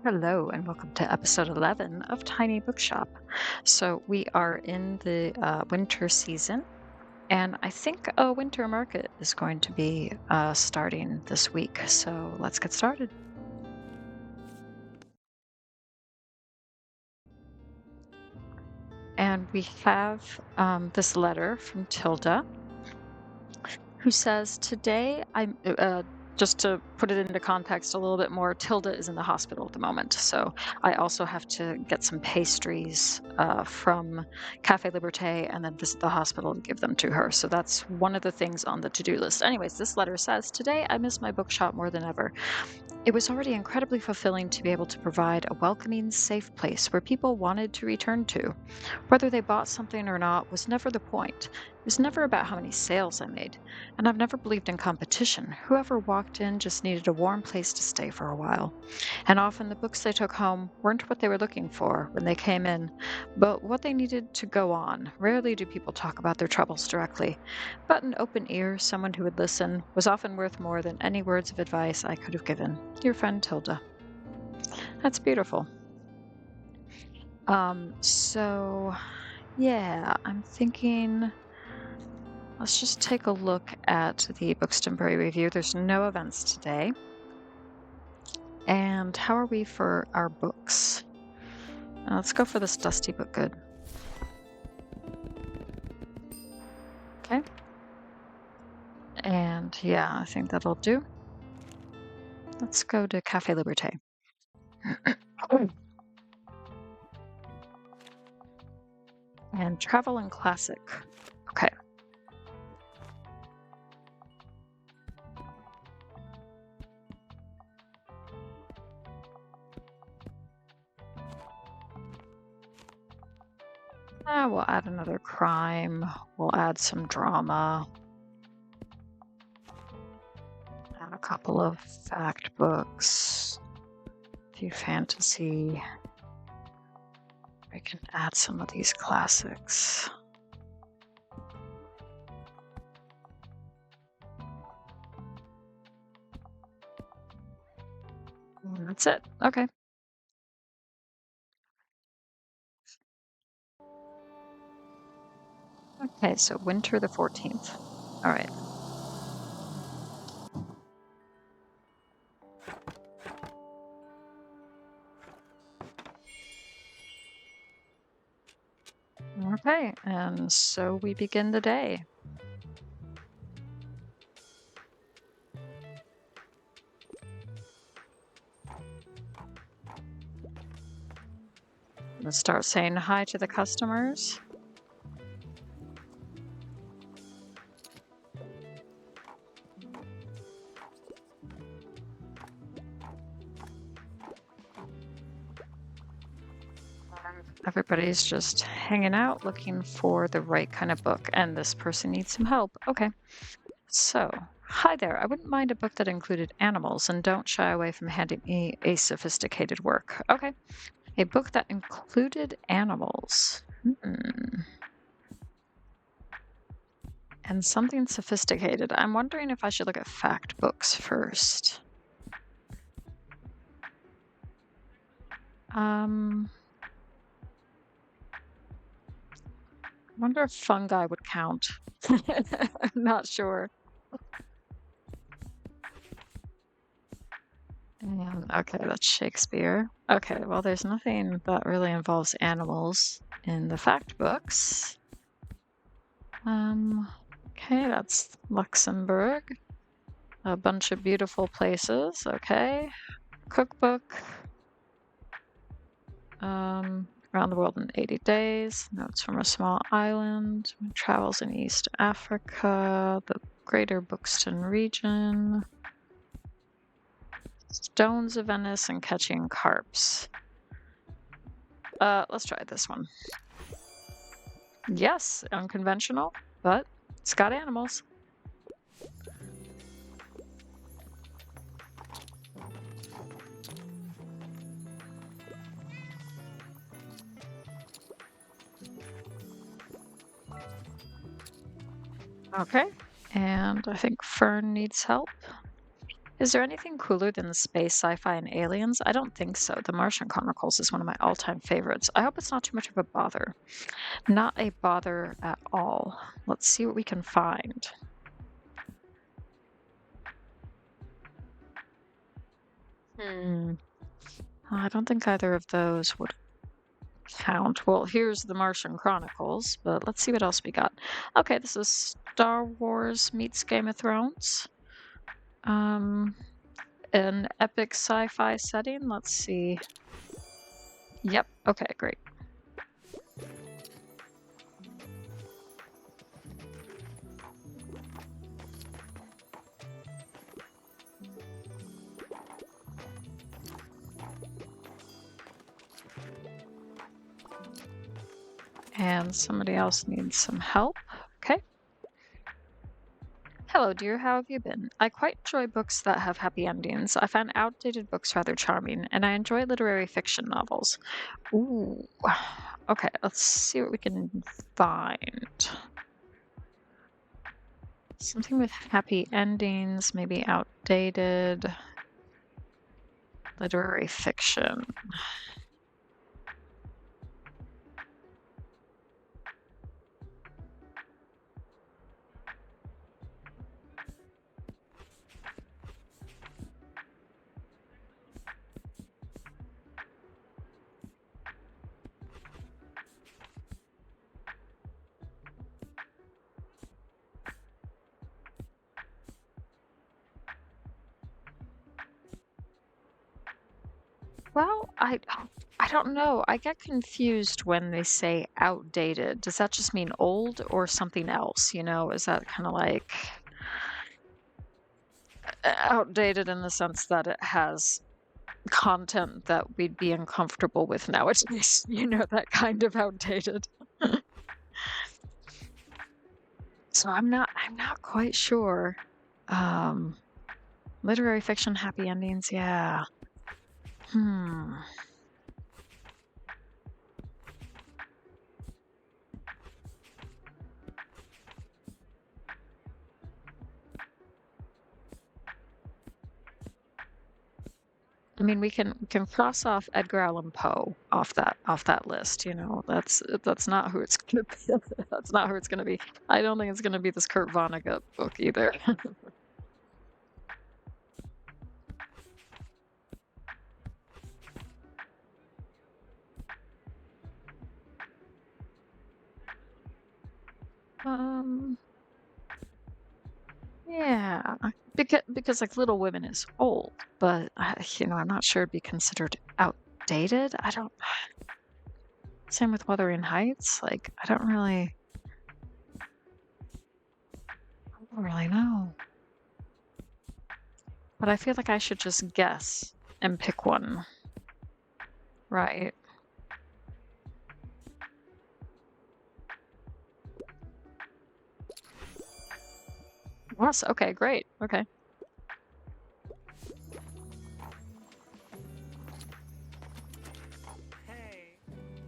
Hello, and welcome to episode 11 of Tiny Bookshop. So, we are in the winter season, and I think a winter market is going to be starting this week. So, let's get started. And we have this letter from Tilda, who says, Today just to put it into context a little bit more, Tilda is in the hospital at the moment. So I also have to get some pastries from Cafe Liberté and then visit the hospital and give them to her. So that's one of the things on the to-do list. Anyways, this letter says, Today I miss my bookshop more than ever. It was already incredibly fulfilling to be able to provide a welcoming, safe place where people wanted to return to. Whether they bought something or not was never the point. It was never about how many sales I made. And I've never believed in competition. Whoever walked in just needed a warm place to stay for a while. And often the books they took home weren't what they were looking for when they came in, but what they needed to go on. Rarely do people talk about their troubles directly. But an open ear, someone who would listen, was often worth more than any words of advice I could have given. Your friend Tilda. That's beautiful. So yeah, I'm thinking let's just take a look at the Bookstonbury review. There's no events today. And how are we for our books? Let's go for this Dusty Book Good. Okay. And yeah, I think that'll do. Let's go to Cafe Liberté. And Travel and Classic. Okay. We'll add another crime. We'll add some drama. Add a couple of fact books. A few fantasy. I can add some of these classics. And that's it. Okay. Okay, so winter the 14th. All right. Okay, and so we begin the day. Let's start saying hi to the customers. Everybody's just hanging out looking for the right kind of book, and this person needs some help. Okay. So, hi there. I wouldn't mind a book that included animals, and don't shy away from handing me a sophisticated work. Okay. A book that included animals. And something sophisticated. I'm wondering if I should look at fact books first. I wonder if fungi would count. I'm not sure. Okay, that's Shakespeare. Okay, well, there's nothing that really involves animals in the fact books. Okay, that's Luxembourg. A bunch of beautiful places. Okay. Cookbook. Around the world in 80 days. Notes from a small island. Travels in East Africa. The Greater Buxton region. Stones of Venice and catching carps. Let's try this one. Yes, unconventional, but it's got animals. Okay, and I think Fern needs help. Is there anything cooler than the space, sci-fi, and aliens? I don't think so. The Martian Chronicles is one of my all-time favorites. I hope it's not too much of a bother. Not a bother at all. Let's see what we can find. Hmm. I don't think either of those would count. Well, here's the Martian Chronicles, but let's see what else we got. Okay, this is Star Wars meets Game of Thrones. Um, an epic sci-fi setting. Let's see. Yep. Okay, great. And somebody else needs some help. Okay. Hello, dear. How have you been? I quite enjoy books that have happy endings. I find outdated books rather charming, and I enjoy literary fiction novels. Ooh. Okay, let's see what we can find. Something with happy endings, maybe outdated literary fiction. Well, I don't know. I get confused when they say outdated. Does that just mean old or something else? Is that kind of like outdated in the sense that it has content that we'd be uncomfortable with nowadays? That kind of outdated. So I'm not quite sure. Um, Literary fiction happy endings, yeah. Hmm. I mean, we can cross off Edgar Allan Poe off that list. That's not who it's gonna be. That's not who it's gonna be. I don't think it's gonna be this Kurt Vonnegut book either. Um, yeah, because like Little Women is old, but I'm not sure it'd be considered outdated. I don't. Same with Wuthering Heights. Like I don't really know. But I feel like I should just guess and pick one, right? Yes. Okay. Great. Okay.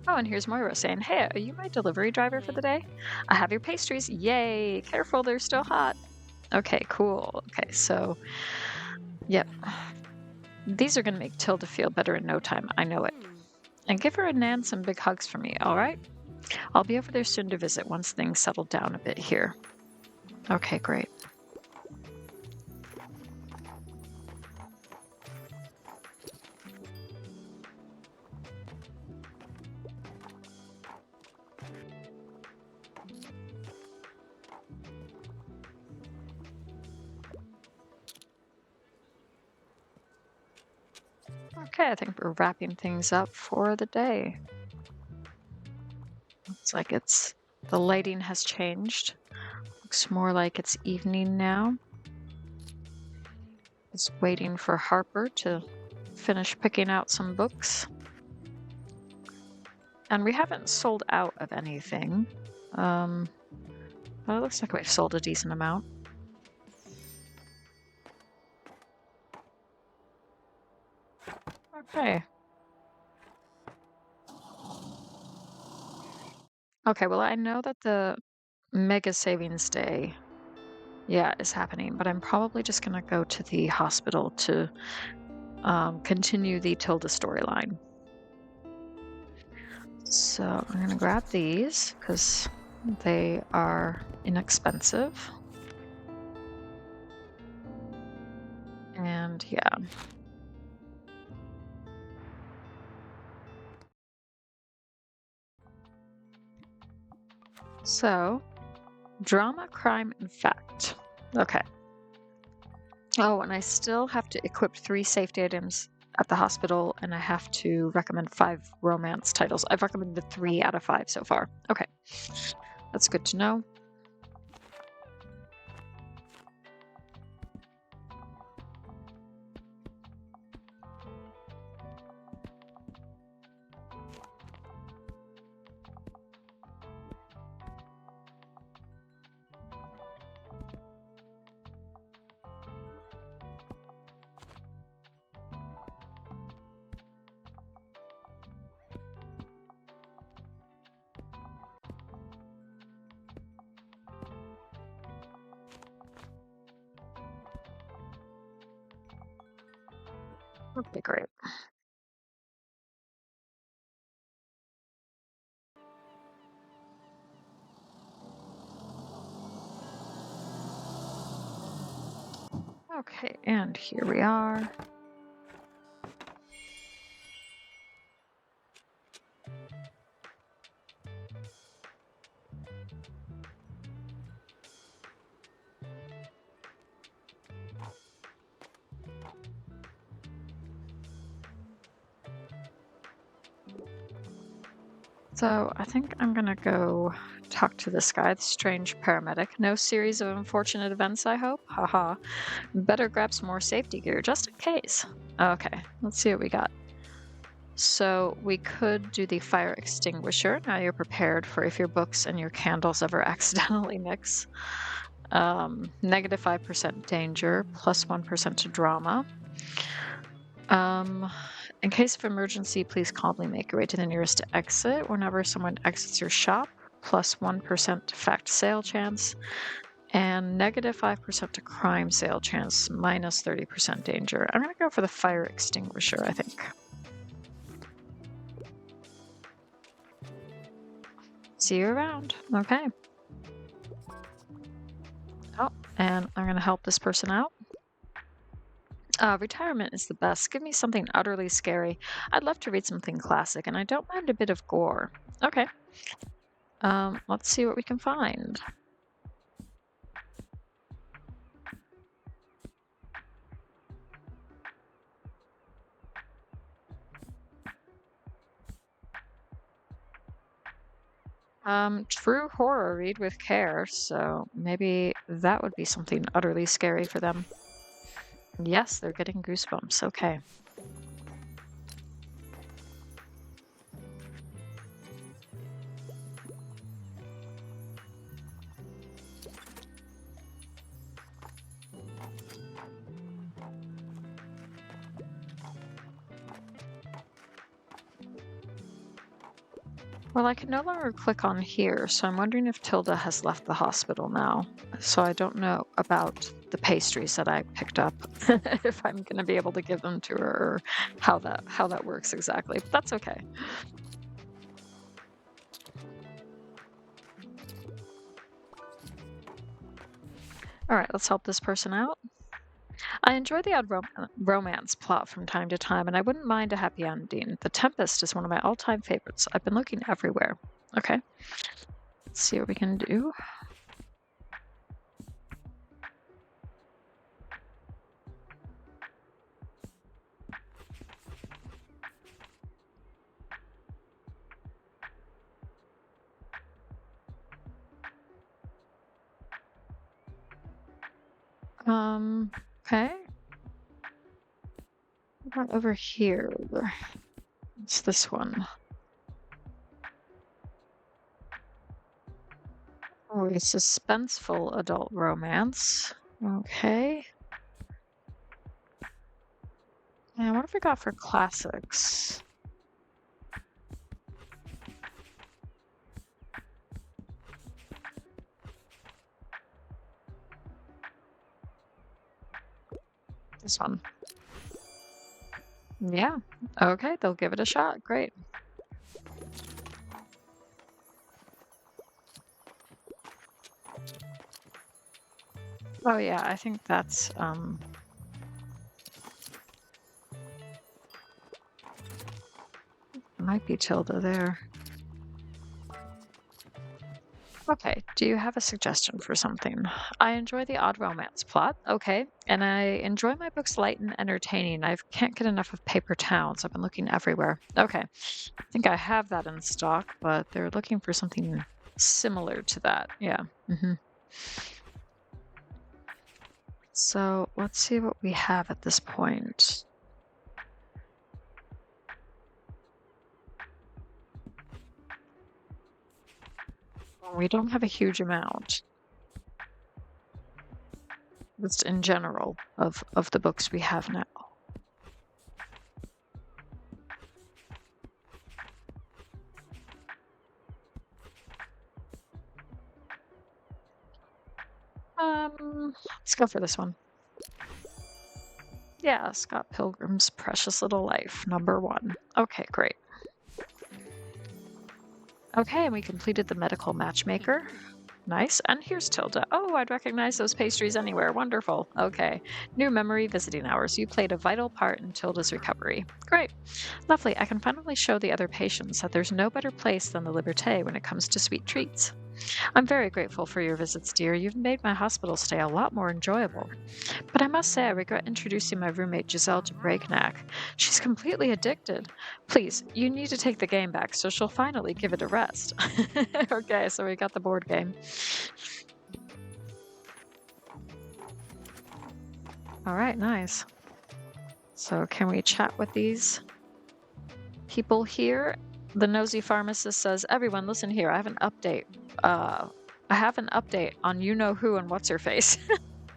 Oh, and here's Moira saying, "Hey, are you my delivery driver for the day? I have your pastries. Yay! Careful, they're still hot." Okay. Cool. Okay. So, yep. These are gonna make Tilda feel better in no time. I know it. And give her and Nan some big hugs for me. All right. I'll be over there soon to visit once things settle down a bit here. Okay. Great. Okay, I think we're wrapping things up for the day. Looks like the lighting has changed. Looks more like it's evening now. Just waiting for Harper to finish picking out some books. And we haven't sold out of anything. But it looks like we've sold a decent amount. Okay. Okay, well, I know that the Mega Savings Day yeah, is happening, but I'm probably just gonna go to the hospital to continue the Tilda storyline. So I'm gonna grab these because they are inexpensive. And yeah. So, drama, crime, and fact. Okay. Oh, and I still have to equip 3 safety items at the hospital, and I have to recommend 5 romance titles. I've recommended 3 out of 5 so far. Okay. That's good to know. Okay, great. Okay, and here we are. So I think I'm gonna go talk to this guy, the strange paramedic. No series of unfortunate events, I hope. Haha. Better grab some more safety gear just in case. Okay, let's see what we got. So we could do the fire extinguisher. Now you're prepared for if your books and your candles ever accidentally mix. Negative 5% danger, plus 1% to drama. In case of emergency, please calmly make your way to the nearest exit. Whenever someone exits your shop, plus 1% to fact sale chance, and negative 5% to crime sale chance, minus 30% danger. I'm going to go for the fire extinguisher, I think. See you around. Okay. Oh, and I'm going to help this person out. Retirement is the best. Give me something utterly scary. I'd love to read something classic, and I don't mind a bit of gore. Okay. Let's see what we can find. True horror, read with care, so maybe that would be something utterly scary for them. Yes, they're getting goosebumps. Okay. Well, I can no longer click on here, so I'm wondering if Tilda has left the hospital now. So I don't know about the pastries that I picked up, if I'm going to be able to give them to her, or how that works exactly. But that's okay. All right, let's help this person out. I enjoy the odd romance plot from time to time, and I wouldn't mind a happy ending. The Tempest is one of my all-time favorites. I've been looking everywhere. Okay. Let's see what we can do. Okay. What about over here? It's this one. Oh, a suspenseful adult romance. Okay. And what have we got for classics? This one. Yeah. Okay, they'll give it a shot. Great. Oh yeah, I think that's might be Tilda there. Okay, do you have a suggestion for something? I enjoy the odd romance plot, okay, and I enjoy my books light and entertaining. I can't get enough of paper towns. I've been looking everywhere. Okay, I think I have that in stock, but they're looking for something similar to that. Yeah. So let's see what we have at this point. We don't have a huge amount, just in general, of the books we have now. Let's go for this one. Yeah, Scott Pilgrim's Precious Little Life, #1. Okay, great. Okay, and we completed the medical matchmaker. Nice. And here's Tilda. Oh, I'd recognize those pastries anywhere. Wonderful. Okay. New memory visiting hours. You played a vital part in Tilda's recovery. Great. Lovely. I can finally show the other patients that there's no better place than the Liberté when it comes to sweet treats. I'm very grateful for your visits, dear. You've made my hospital stay a lot more enjoyable. But I must say, I regret introducing my roommate Giselle to Breakneck. She's completely addicted. Please, you need to take the game back so she'll finally give it a rest. Okay, so we got the board game. All right, nice. So can we chat with these people here? The nosy pharmacist says, everyone, listen here. I have an update. I have an update on you know who and what's her face.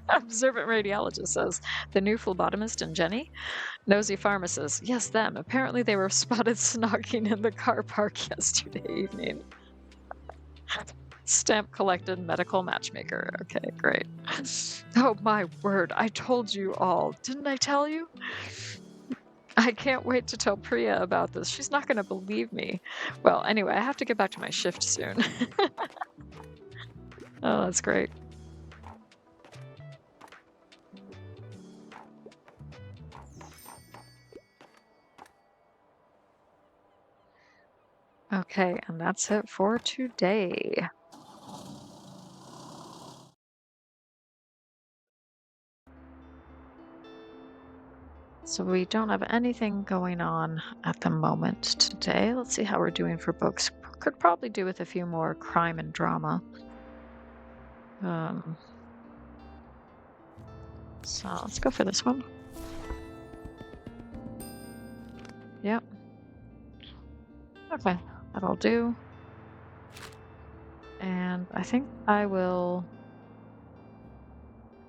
Observant radiologist says, the new phlebotomist and Jenny. Nosy pharmacist, yes, them. Apparently they were spotted snogging in the car park yesterday evening. Stamp collected medical matchmaker. Okay, great. Oh my word, I told you all. Didn't I tell you? I can't wait to tell Priya about this. She's not going to believe me. Well, anyway, I have to get back to my shift soon. Oh, that's great. Okay, and that's it for today. So we don't have anything going on at the moment today. Let's see how we're doing for books. Could probably do with a few more crime and drama. So let's go for this one. Yep. Okay, that'll do. And I think I will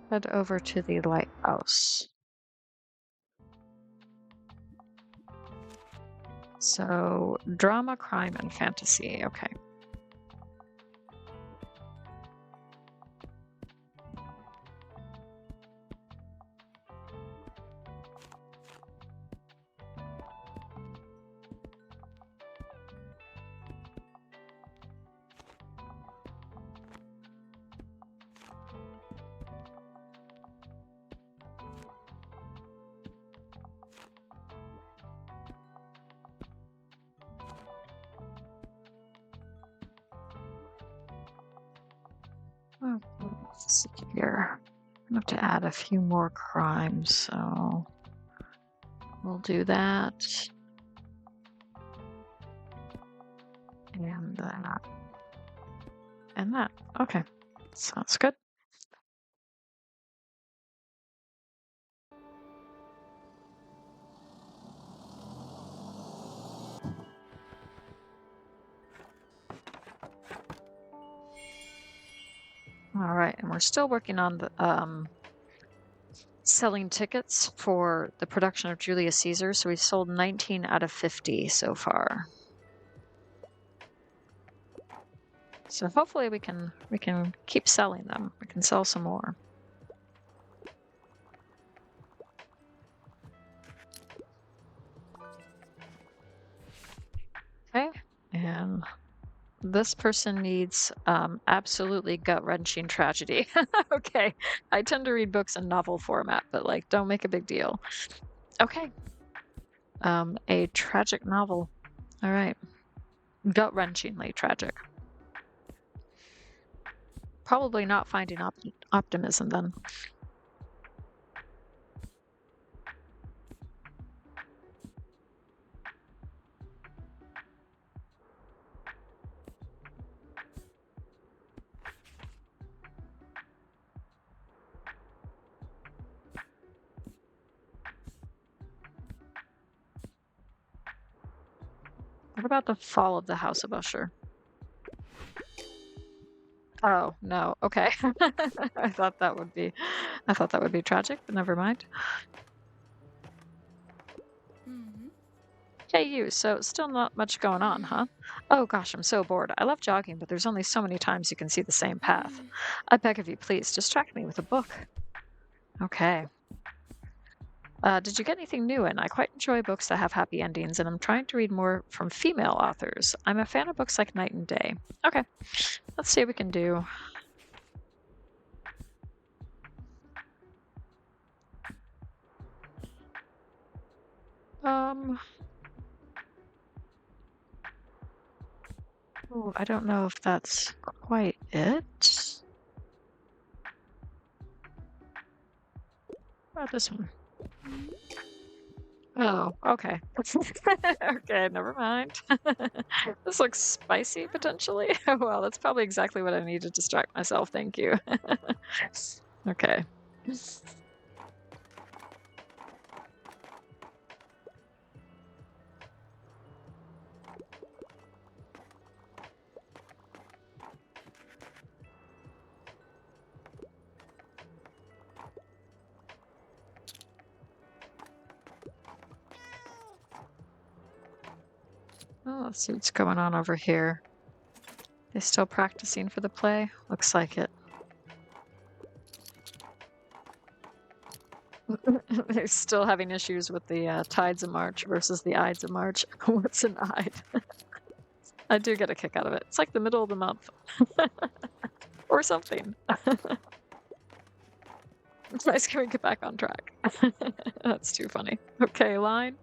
head over to the lighthouse. So drama, crime, and fantasy. Okay. Oh, let's see here. I'm going to have to add a few more crimes, so we'll do that. And that. And that. Okay. Sounds good. All right, and we're still working on the selling tickets for the production of Julius Caesar. So we've sold 19 out of 50 so far. So hopefully we can keep selling them. We can sell some more. man. This person needs absolutely gut-wrenching tragedy. Okay. I tend to read books in novel format, but like don't make a big deal. Okay. A tragic novel. All right. Gut-wrenchingly tragic. Probably not finding optimism then. What about the fall of the House of Usher? Oh, no. Okay. I thought that would be tragic, but never mind. Hey, you. So still not much going on, huh? Oh gosh, I'm so bored. I love jogging, but there's only so many times you can see the same path. I beg of you, please distract me with a book. Okay. Did you get anything new in? I quite enjoy books that have happy endings, and I'm trying to read more from female authors. I'm a fan of books like Night and Day. Okay. Let's see what we can do. Um, oh, I don't know if that's quite it. What about this one? Oh, okay. Okay, never mind. This looks spicy potentially. Well, that's probably exactly what I need to distract myself. Thank you. Okay. Oh, let's see what's going on over here. They still practicing for the play? Looks like it. They're still having issues with the tides of March versus the Ides of March. What's an Ide? I do get a kick out of it. It's like the middle of the month. Or something. It's nice can we get back on track. That's too funny. Okay, line.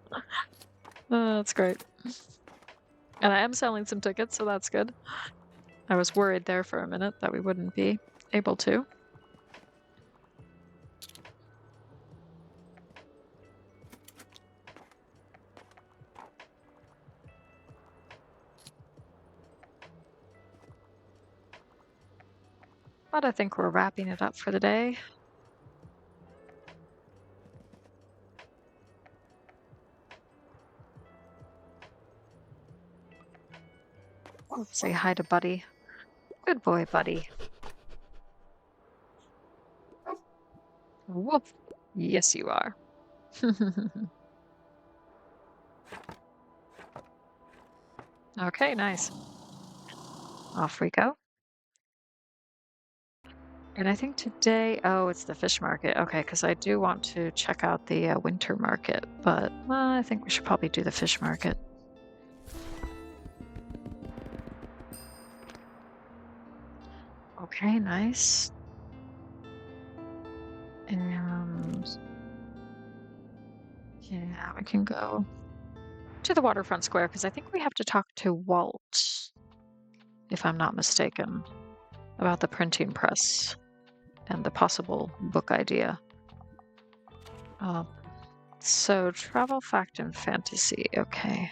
That's great. And I am selling some tickets, so that's good. I was worried there for a minute that we wouldn't be able to. But I think we're wrapping it up for the day. Say hi to Buddy. Good boy, Buddy. Whoop. Yes, you are. Okay, nice. Off we go. And I think today, oh, it's the fish market. Okay, because I do want to check out the winter market, but I think we should probably do the fish market. Okay, nice. And yeah, we can go to the waterfront square because I think we have to talk to Walt, if I'm not mistaken, about the printing press and the possible book idea. So travel, fact, and fantasy. Okay.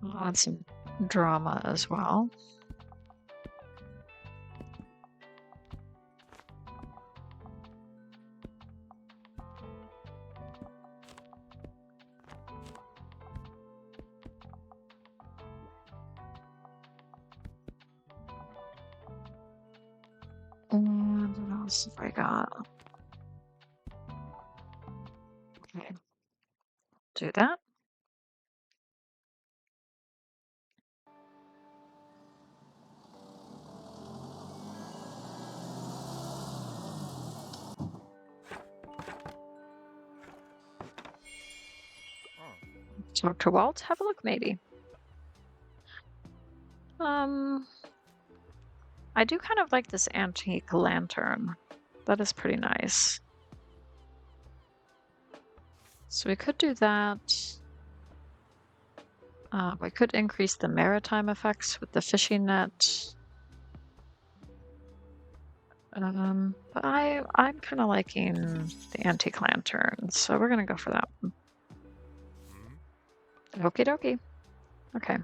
We'll add some drama as well. And what else have I got? Okay. Do that. Dr. Walt, have a look maybe. Um, I do kind of like this antique lantern. That is pretty nice. So we could do that. We could increase the maritime effects with the fishing net. But I'm kind of liking the antique lantern, so we're gonna go for that one. Okie dokie. Okay.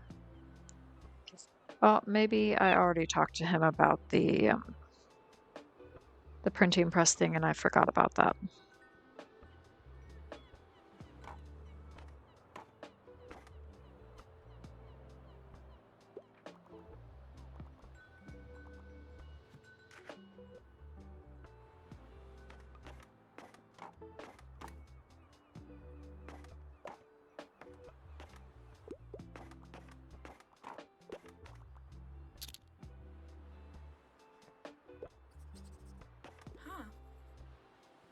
Well, maybe I already talked to him about the printing press thing, and I forgot about that.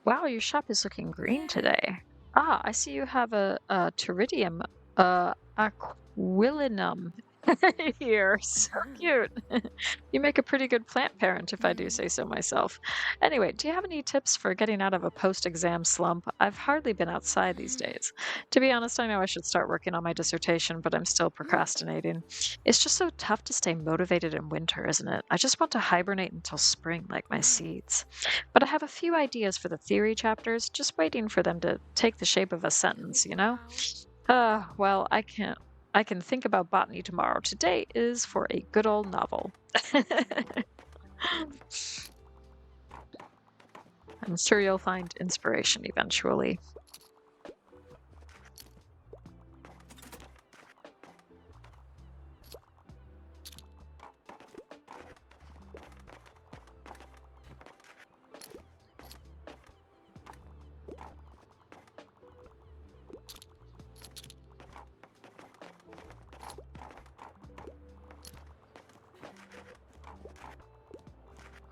Wow, your shop is looking green today. Ah, I see you have a pteridium, aquilinum here. So cute. You make a pretty good plant parent, if I do say so myself. Anyway, do you have any tips for getting out of a post-exam slump? I've hardly been outside these days. To be honest, I know I should start working on my dissertation, but I'm still procrastinating. It's just so tough to stay motivated in winter, isn't it? I just want to hibernate until spring, like my seeds. But I have a few ideas for the theory chapters, just waiting for them to take the shape of a sentence, you know? Well, I can think about botany tomorrow. Today is for a good old novel. I'm sure you'll find inspiration eventually.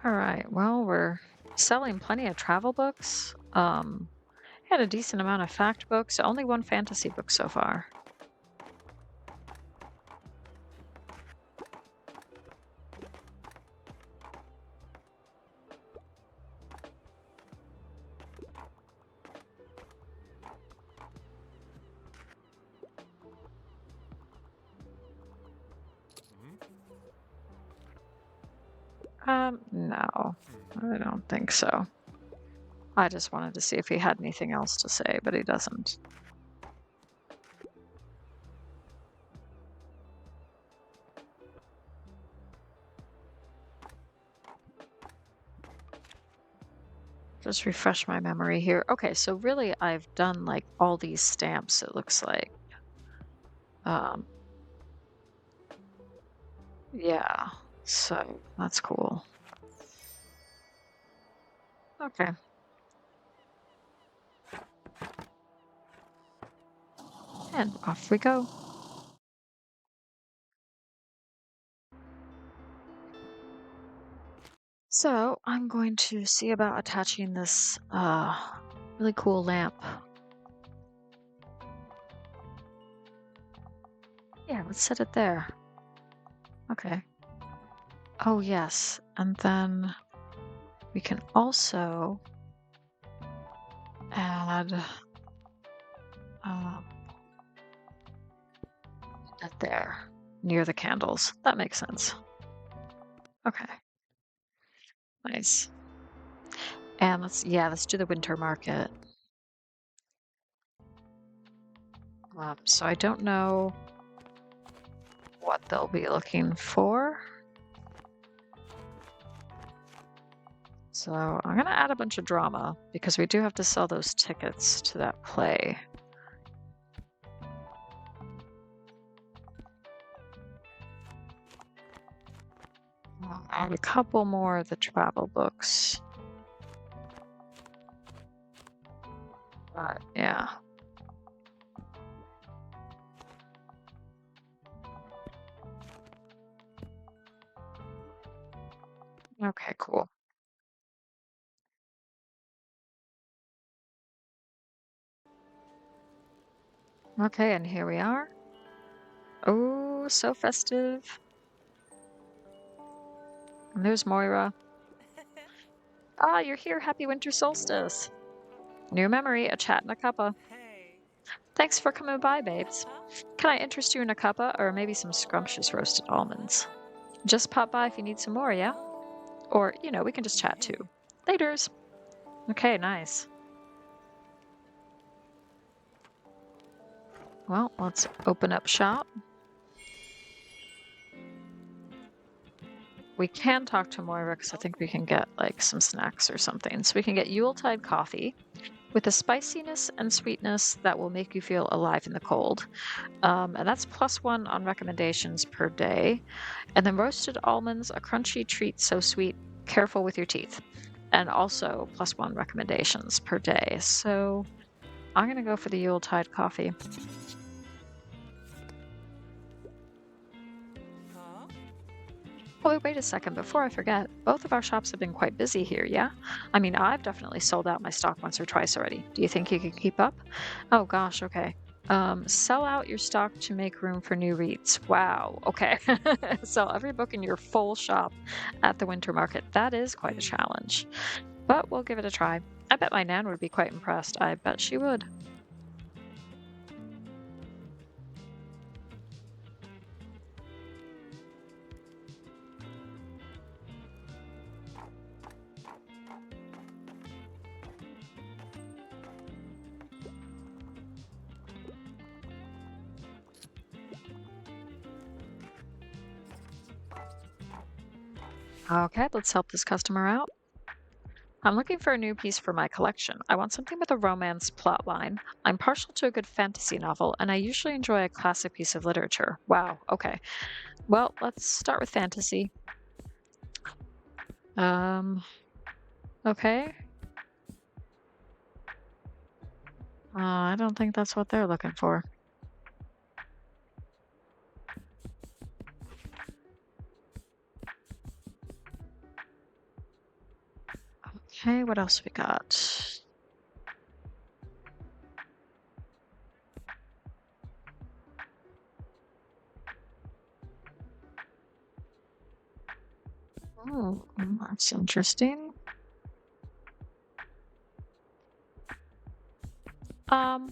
All right, well, we're selling plenty of travel books. Had a decent amount of fact books, only one fantasy book so far. No, I don't think so. I just wanted to see if he had anything else to say, but he doesn't. Just refresh my memory here. Okay, so really I've done like all these stamps, it looks like. Um, yeah, so that's cool. Okay. And off we go. So I'm going to see about attaching this really cool lamp. Yeah, let's set it there. Okay. Oh yes, and then we can also add um, that there near the candles. That makes sense. Okay, nice. And let's do the winter market. So I don't know what they'll be looking for. So I'm gonna add a bunch of drama because we do have to sell those tickets to that play. I'll add a couple more of the travel books. But yeah. Okay, cool. Okay, and here we are. Oh, so festive. And there's Moira. Ah, you're here. Happy winter solstice. New memory, a chat and a cuppa. Hey. Thanks for coming by, babes. Can I interest you in a cuppa or maybe some scrumptious roasted almonds? Just pop by if you need some more, yeah? Or, we can just chat too. Laters. Okay, nice. Well, let's open up shop. We can talk to Moira because I think we can get like some snacks or something. So we can get Yuletide coffee with a spiciness and sweetness that will make you feel alive in the cold. And that's +1 on recommendations per day. And then roasted almonds, a crunchy treat so sweet, careful with your teeth. And also +1 recommendations per day. So I'm going to go for the Yuletide coffee. Huh? Oh, wait a second. Before I forget, both of our shops have been quite busy here, yeah? I mean, I've definitely sold out my stock once or twice already. Do you think you could keep up? Oh gosh, okay. Sell out your stock to make room for new reads. Wow, okay. Sell every book in your full shop at the winter market. That is quite a challenge. But we'll give it a try. I bet my Nan would be quite impressed. I bet she would. Okay, let's help this customer out. I'm looking for a new piece for my collection. I want something with a romance plotline. I'm partial to a good fantasy novel, and I usually enjoy a classic piece of literature. Wow, okay. Well, let's start with fantasy. Okay. I don't think that's what they're looking for. Okay, what else we got? Oh, that's interesting. About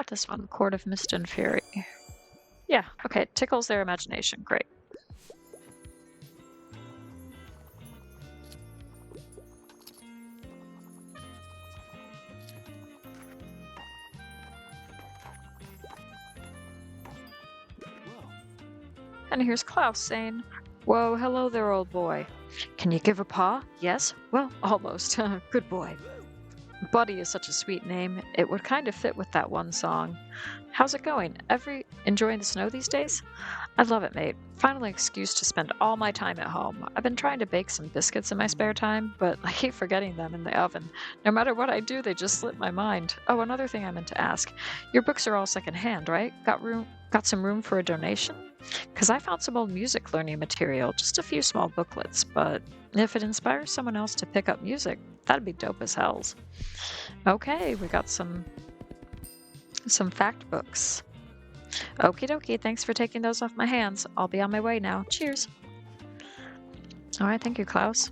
this one, Court of Mist and Fury. Yeah, okay, tickles their imagination. Great. And here's Klaus saying, "Whoa, hello there, old boy. Can you give a paw? Yes? Well, almost. Good boy. Buddy is such a sweet name. It would kind of fit with that one song. How's it going? Enjoying the snow these days? I love it, mate. Finally an excuse to spend all my time at home. I've been trying to bake some biscuits in my spare time, but I keep forgetting them in the oven. No matter what I do, they just slip my mind. Oh, another thing I meant to ask. Your books are all secondhand, right? Got some room for a donation? Because I found some old music learning material, just a few small booklets, but if it inspires someone else to pick up music, that'd be dope as hells. Okay, we got some fact books. Okie dokie, thanks for taking those off my hands. I'll be on my way now. Cheers. All right, thank you, Klaus.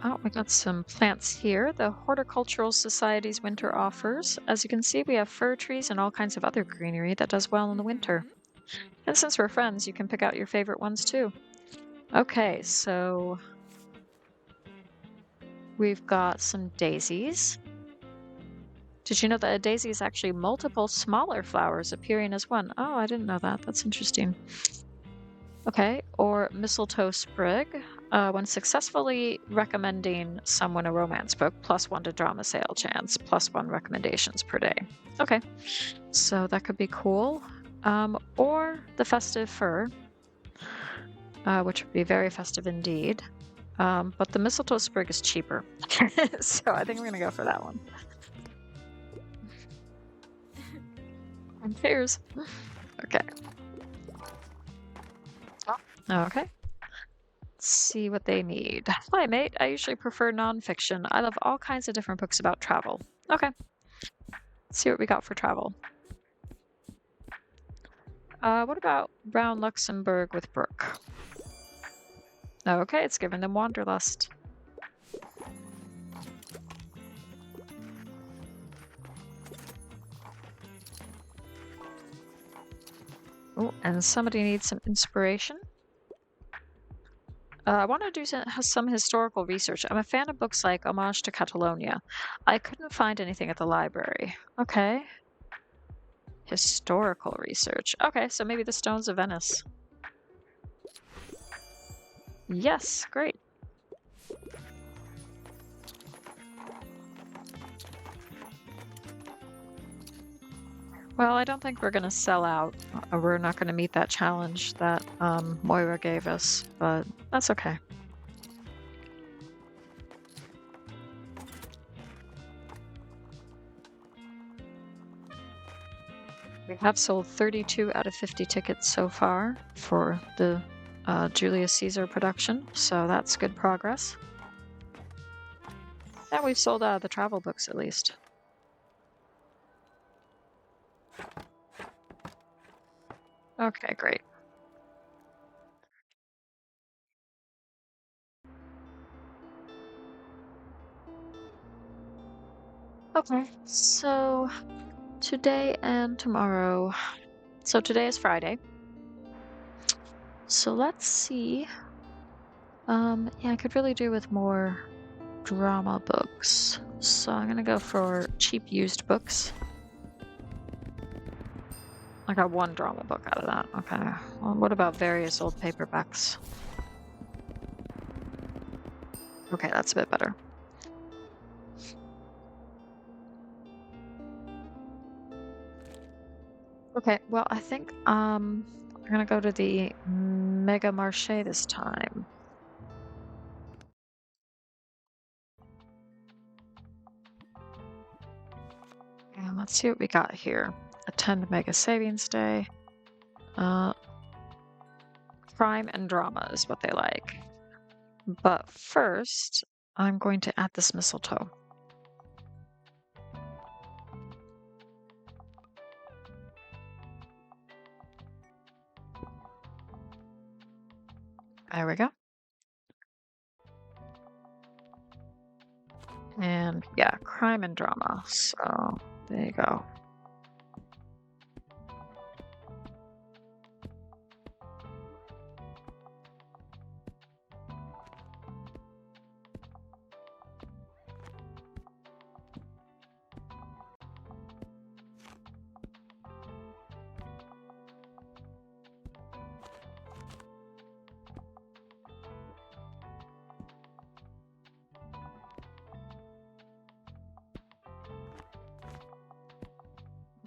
Oh, we got some plants here. The Horticultural Society's winter offers. As you can see, we have fir trees and all kinds of other greenery that does well in the winter. And since we're friends, you can pick out your favorite ones too. Okay, so we've got some daisies. Did you know that a daisy is actually multiple smaller flowers appearing as one? Oh, I didn't know that. That's interesting. Okay, or mistletoe sprig. When successfully recommending someone a romance book, +1 to drama sale chance, +1 recommendations per day. Okay, so that could be cool. Or the festive fir, which would be very festive indeed. But the mistletoe sprig is cheaper. So I think I'm gonna go for that one. And cheers. Okay. Okay. let's see what they need. Hi, mate. I usually prefer nonfiction. I love all kinds of different books about travel. Okay, let's see what we got for travel. What about Brown Luxembourg with Brooke? Okay, it's giving them Wanderlust. Oh, and somebody needs some inspiration. I want to do some historical research. I'm a fan of books like Homage to Catalonia. I couldn't find anything at the library. Okay. Historical research. Okay, so maybe the Stones of Venice. Yes, great. Well, I don't think we're going to sell out. We're not going to meet that challenge that Moira gave us, but that's okay. We have sold 32 out of 50 tickets so far for the Julius Caesar production, so that's good progress. And we've sold out of the travel books at least. Okay, great. Okay, so today and tomorrow. So today is Friday. So let's see. Yeah, I could really do with more drama books. So I'm gonna go for cheap used books. I got one drama book out of that. Okay. Well, what about various old paperbacks? Okay, that's a bit better. Okay, well, I think we're gonna go to the Mega Marche this time. And let's see what we got here. Attend Mega Savings Day. Crime and drama is what they like. But first, I'm going to add this mistletoe. There we go. And yeah, crime and drama. So there you go.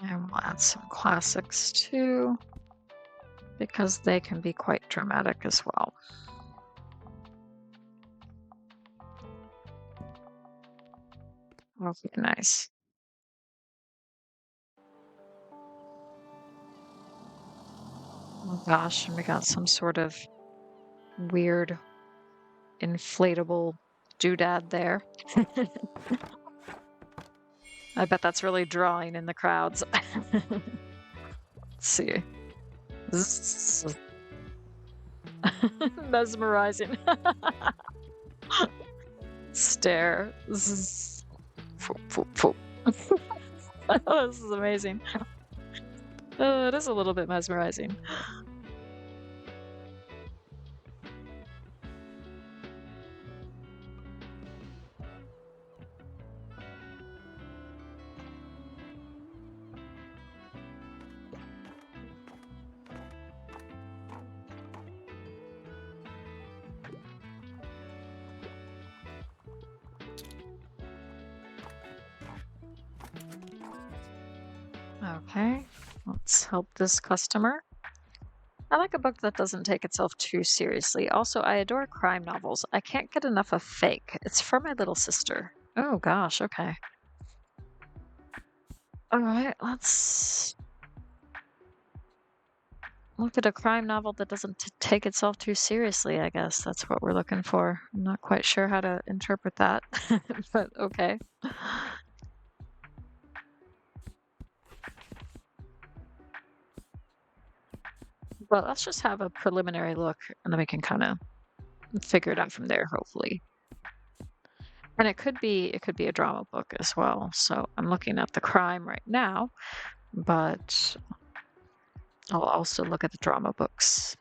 And we'll add some classics too, because they can be quite dramatic as well. Okay, nice. Oh gosh, and we got some sort of weird inflatable doodad there. I bet that's really drawing in the crowds. Let's see. Zzz. Mesmerizing. Stare. Zzz. Foop, foop, foop. Oh, this is amazing. Oh, it is a little bit mesmerizing. Okay, let's help this customer. I like a book that doesn't take itself too seriously. Also, I adore crime novels. I can't get enough of Fake. It's for my little sister. Oh gosh, okay. All right, let's look at a crime novel that doesn't take itself too seriously, I guess that's what we're looking for. I'm not quite sure how to interpret that, but okay. Well, let's just have a preliminary look, and then we can kind of figure it out from there, hopefully. And it could be a drama book as well. So I'm looking at the crime right now, but I'll also look at the drama books.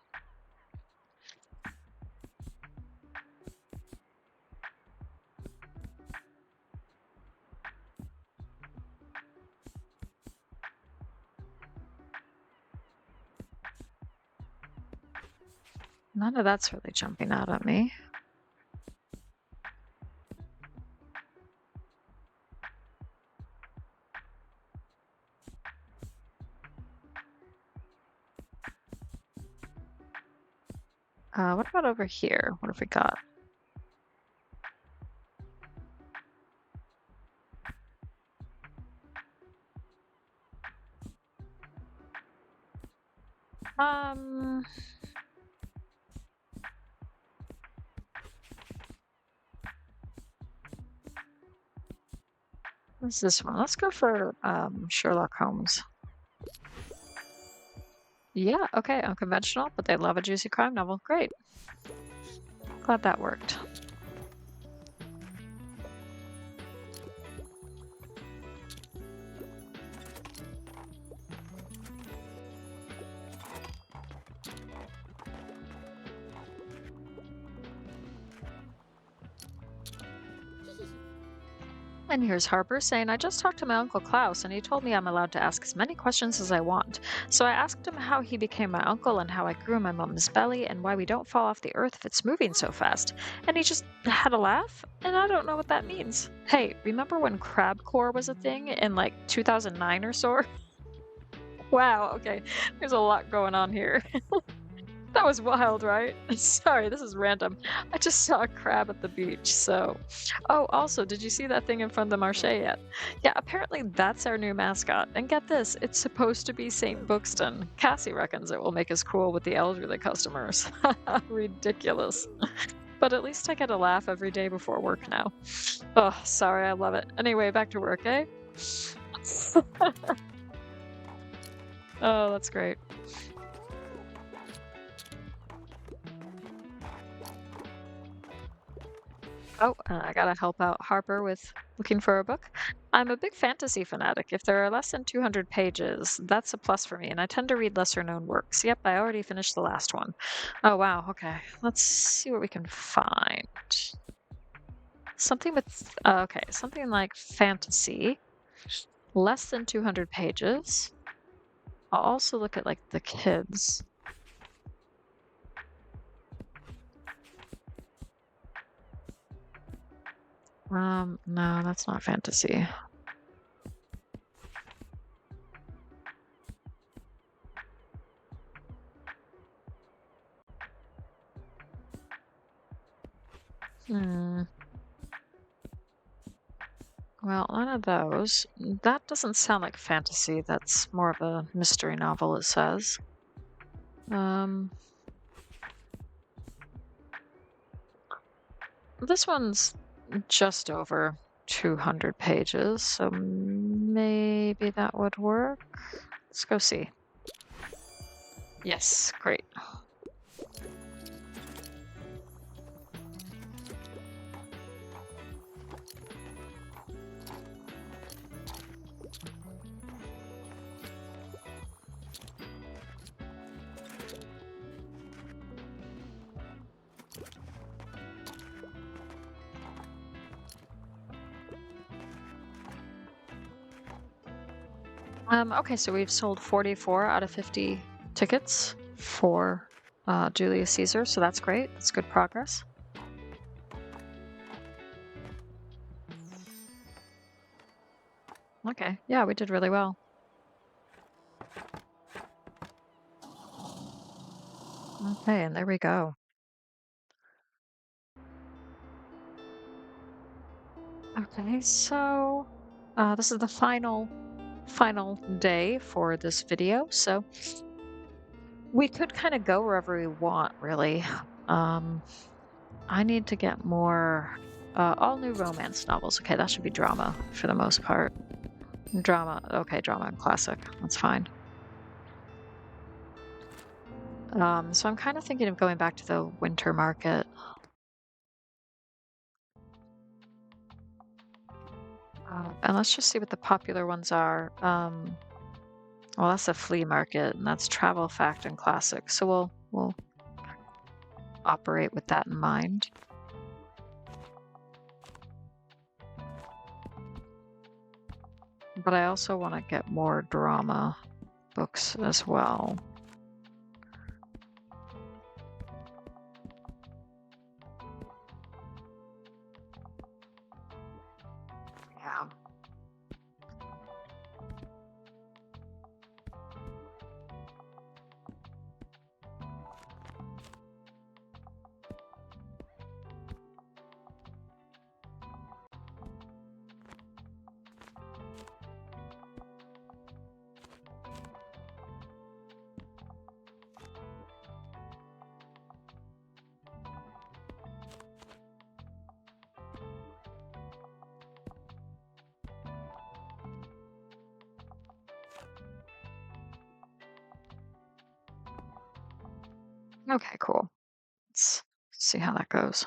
None of that's really jumping out at me. What about over here? What have we got? Um, what's this one? Let's go for Sherlock Holmes. Yeah, okay, unconventional, but they love a juicy crime novel. Great. Glad that worked. And here's Harper saying, I just talked to my Uncle Klaus and he told me I'm allowed to ask as many questions as I want. So I asked him how he became my uncle and how I grew in my mom's belly and why we don't fall off the earth if it's moving so fast. And he just had a laugh, and I don't know what that means. Hey, remember when crabcore was a thing in like 2009 or so? Wow, okay. There's a lot going on here. That was wild, right? Sorry, this is random. I just saw a crab at the beach, so. Oh, also, did you see that thing in front of the Marche yet? Yeah, apparently that's our new mascot. And get this, it's supposed to be St. Bookston. Cassie reckons it will make us cool with the elderly customers. Ridiculous. But at least I get a laugh every day before work now. Oh, sorry, I love it. Anyway, back to work, eh? Oh, that's great. Oh, I gotta help out Harper with looking for a book. I'm a big fantasy fanatic. If there are less than 200 pages, that's a plus for me, and I tend to read lesser known works. Yep, I already finished the last one. Oh, wow, okay. Let's see what we can find. Something with, okay, something like fantasy, less than 200 pages. I'll also look at like the kids. No, that's not fantasy. Hmm. Well, none of those. That doesn't sound like fantasy. That's more of a mystery novel, it says. This one's just over 200 pages, so maybe that would work. Let's go see. Yes, great. Okay, so we've sold 44 out of 50 tickets for Julius Caesar, so that's great. That's good progress. Okay, yeah, we did really well. Okay, and there we go. Okay, so this is the final day for this video. So We could kind of go wherever we want, really. Um, I need to get more all new romance novels. Okay, that should be drama for the most part. Drama. Okay, drama and classic. That's fine. So I'm kind of thinking of going back to the winter market. And let's just see what the popular ones are. Well, that's a flea market, and that's travel, fact, and classic. So we'll operate with that in mind. But I also want to get more drama books as well. Yeah. Okay, cool. Let's see how that goes.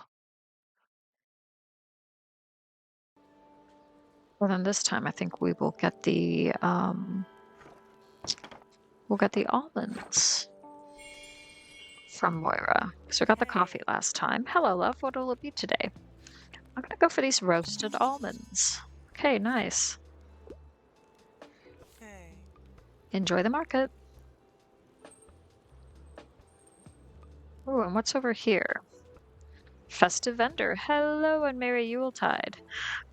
Well, then this time I think we will get the we'll get the almonds from Moira. So we got the coffee last time. Hello, love. What will it be today? I'm gonna go for these roasted almonds. Okay, nice. Hey. Enjoy the market. Oh, and what's over here? Festive vendor. Hello and Merry Yuletide.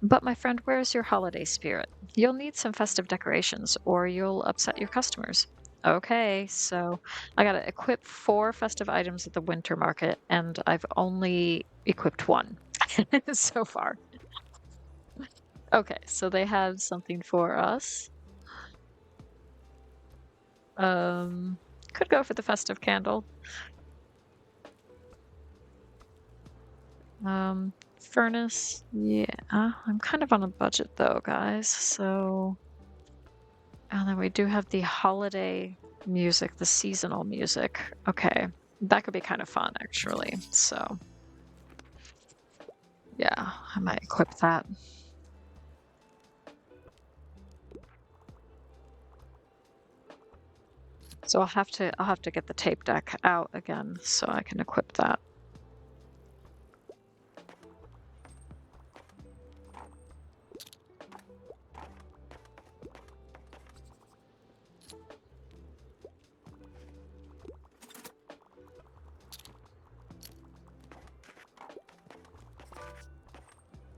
But my friend, where's your holiday spirit? You'll need some festive decorations or you'll upset your customers. Okay, so I gotta equip 4 festive items at the winter market, and I've only equipped 1 so far. Okay, so they have something for us. Um, could go for the festive candle. Furnace. Yeah, I'm kind of on a budget though, guys. So, and then we do have the holiday music, the seasonal music. Okay, that could be kind of fun actually. So, yeah, I might equip that. So I'll have to get the tape deck out again so I can equip that.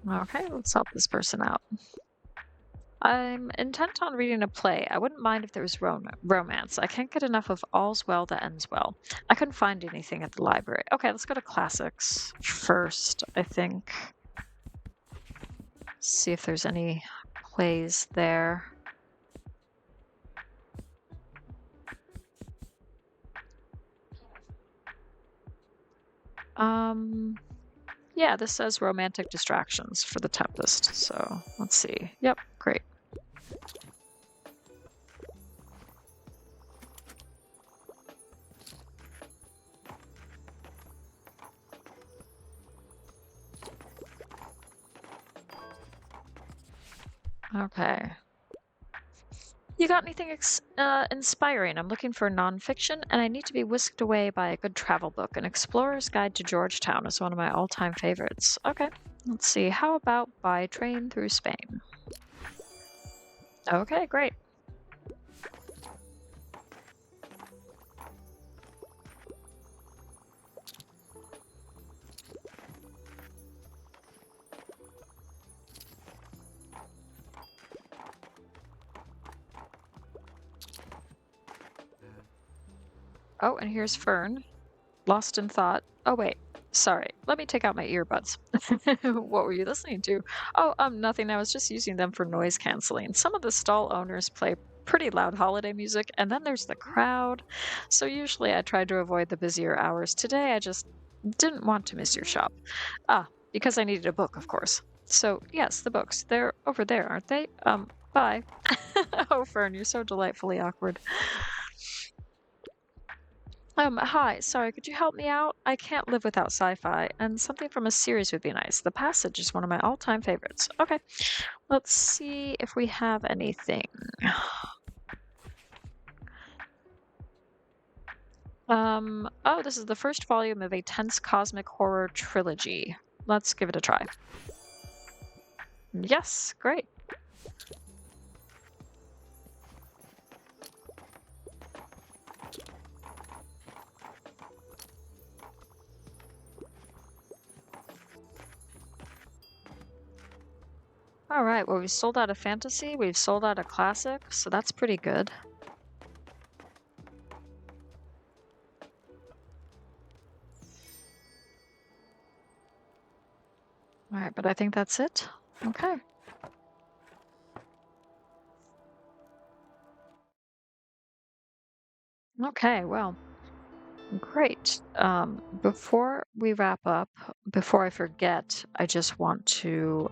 Okay, let's help this person out. I'm intent on reading a play. I wouldn't mind if there was romance. I can't get enough of All's Well That Ends Well. I couldn't find anything at the library. Okay, let's go to classics first, I think. See if there's any plays there. Yeah, this says romantic distractions for the Tempest. So let's see. Yep, great. Okay. You got anything inspiring? I'm looking for nonfiction, and I need to be whisked away by a good travel book. An Explorer's Guide to Georgetown is one of my all-time favorites. Okay, let's see. How about By Train Through Spain? Okay, great. Oh, and here's Fern, lost in thought. Oh, wait. Sorry. Let me take out my earbuds. What were you listening to? Oh, nothing. I was just using them for noise canceling. Some of the stall owners play pretty loud holiday music, and then there's the crowd. So usually I try to avoid the busier hours. Today I just didn't want to miss your shop. Because I needed a book, of course. So yes, the books. They're over there, aren't they? Bye. Oh, Fern, you're so delightfully awkward. Hi, sorry, could you help me out? I can't live without sci-fi, and something from a series would be nice. The Passage is one of my all-time favorites. Okay, let's see if we have anything. Oh, this is the first volume of a tense cosmic horror trilogy. Let's give it a try. Yes, great. All right, well, we've sold out of fantasy, we've sold out of classic, so that's pretty good. All right, but I think that's it. Okay. Okay, well, great. Before we wrap up, before I forget, I just want to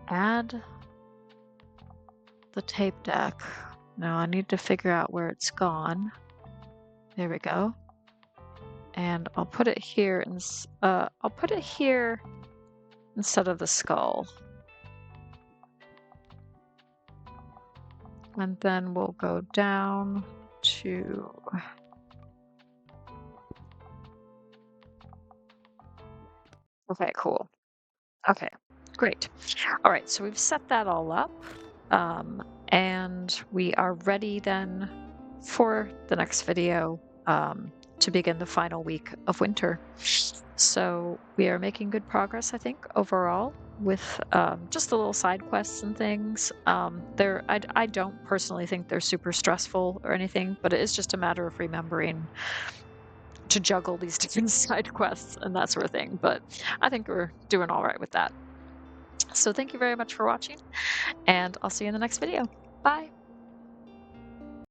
add the tape deck. Now I need to figure out where it's gone. There we go. And I'll put it here I'll put it here instead of the skull. And then we'll go down to okay, cool. Okay, great. All right, so we've set that all up. And we are ready then for the next video to begin the final week of winter. So we are making good progress, I think, overall with just the little side quests and things. I don't personally think they're super stressful or anything, but it is just a matter of remembering to juggle these different side quests and that sort of thing. But I think we're doing all right with that. So thank you very much for watching, and I'll see you in the next video. Bye.